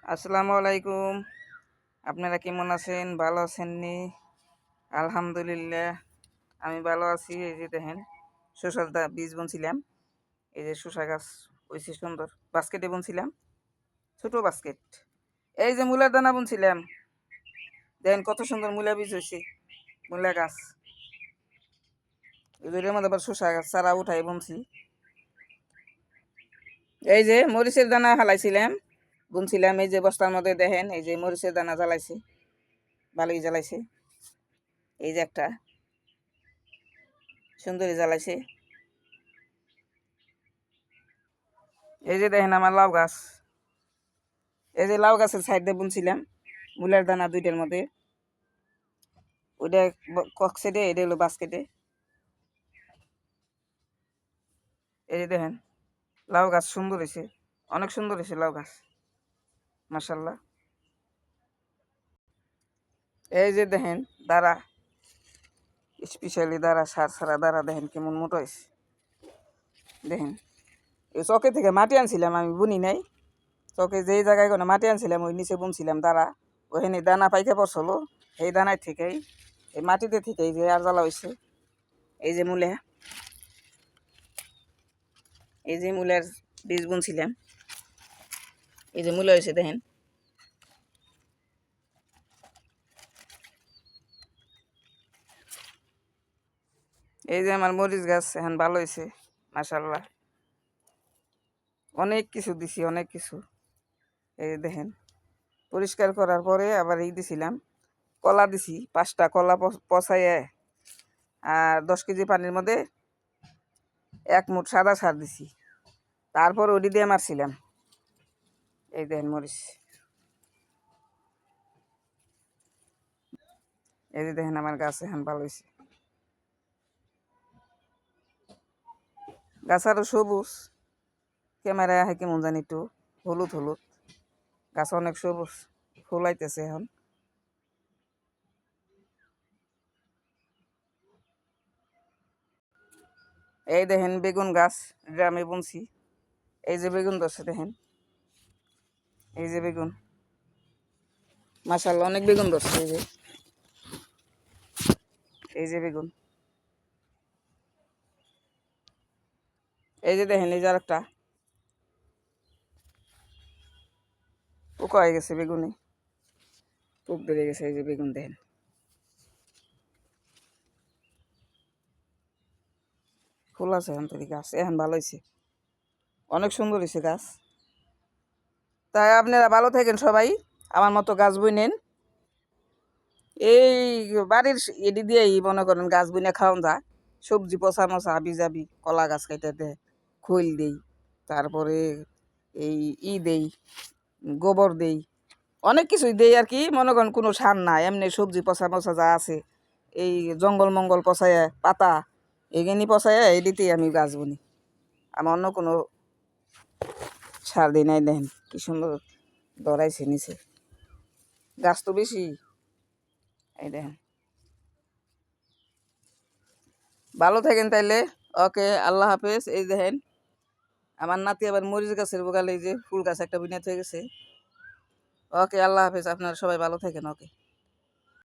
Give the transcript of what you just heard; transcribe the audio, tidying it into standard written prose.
আসসালামু আলাইকুম। আপনারা কেমন আছেন? ভালো আছেন নি? আলহামদুলিল্লাহ আমি ভালো আছি। এই যে দেখেন শসার বীজ বুনছিলাম। এই যে শসা গাছ হয়েছে সুন্দর, বাস্কেটে বুনছিলাম, ছোট বাস্কেট। এই যে মূলার দানা বুনছিলাম, দেখেন কত সুন্দর মূলা বীজ হয়েছে, মূলা গাছ। এর মধ্যে আবার শসা গাছ চারা উঠাই বুনছি। এই যে মরিচের দানা হালাইছিলাম, বুনছিলাম। এই যে বস্তার মধ্যে দেখেন, এই যে মরিচের দানা জ্বালাইছে, ভালোই জ্বালাইছে। এই যে একটা সুন্দরী জ্বালাইছে। এই যে দেখেন আমার লাউ গাছ, এই যে লাউ গাছের সাইড দিয়ে বুনছিলাম মূলার দানা দুইটার মধ্যে, ওইটা কক্সেটে, এটা হলো বাস্কেটে। এই যে দেখেন লাউ গাছ সুন্দর হয়েছে, অনেক সুন্দর হয়েছে লাউ গাছ, মাশাল্লাহ। এই যে দেখেন দাঁড়া, স্পেশালি দাঁড়া, সার সারা দাঁড়া, দেখেন কেমন মোটো হয়েছে। দেখেন এই চকে থেকে মাটি আনছিলাম, আমি বুনি নাই। চকে যেই জায়গায় কোনো মাটি আনছিলাম ওই নিচে বুনছিলাম দাঁড়া, ওখানে দানা পাইতে পড়ছিল, এই দানায় থেকেই, এই মাটিতে থেকেই যে আর জ্বালা হয়েছে। এই যে মূলে, এই যে মূলের বীজ বুনছিলাম, এই যে মূলা হয়েছে দেখেন। এই যে আমার মরিচ গাছ এখন ভালো হয়েছে, মাশাল্লাহ। অনেক কিছু দিছি, অনেক কিছু। এই যে দেখেন পরিষ্কার করার পরে আবার এই দিছিলাম, কলা দিছি 5টা কলা পচাইয়ে, আর 10 কেজি পানির মধ্যে 1 মুঠ সাদা সার দিছি, তারপর ওটি দিয়ে মারছিলাম। এই দেখেন মরিচ, এই যে দেখেন আমার গাছ এখন ভালো হয়েছে। গাছ আরও সবুজ, ক্যামেরায় আহে কেমন জানি একটু হলুদ হলুদ, গাছ অনেক সবুজ, ফুল আইতেছে এখন। এই দেখেন বেগুন গাছ গ্রামে বুনছি, এই যে বেগুন ধরছে দেখেন, এই যে বেগুন, মাশাআল্লাহ অনেক বেগুন ধরছে। এই যে, এই যে বেগুন, এই যে দেখেন, এই যে আরেকটা পোকা হয়ে গেছে বেগুনে, পোক ধরে গেছে। এই যে বেগুন দেখেন, ফুল আছে এখন থেকে, গাছ এখন ভালো হয়েছে, অনেক সুন্দর হয়েছে গাছ। তাই আপনারা ভালো থাকেন সবাই, আমার মতো গাছ বুনেন। এই বাড়ির এডি দিয়েই মনে করেন গাছ বুনে খাওয়ান যায়। সবজি পচা মচা হাবি যাবি, কলা গাছ কাইতে দেয়, খৈল দেই, তারপরে এই দেই, গোবর দেই, অনেক কিছুই দেই আর কি। মনে করেন কোনো সার নাই, এমনি সবজি পচা মচা যা আছে, এই জঙ্গল মঙ্গল পচায় পাতা, এগুলি পচায় এদিতেই আমি গাছ বুনি। আমার অন্য কোনো সার দিই নাই। দেখেন কি সুন্দর ধরাইছে নিচে, গাছ তো বেশি। এই দেখেন, ভালো থাকেন তাইলে। ওকে, আল্লাহ হাফেজ। এই দেখেন আমার নাতি আবার মরিচ গাছের বগালে এই যে ফুল গাছ একটা বিনাত হয়ে গেছে। ওকে, আল্লাহ হাফেজ, আপনারা সবাই ভালো থাকেন। ওকে।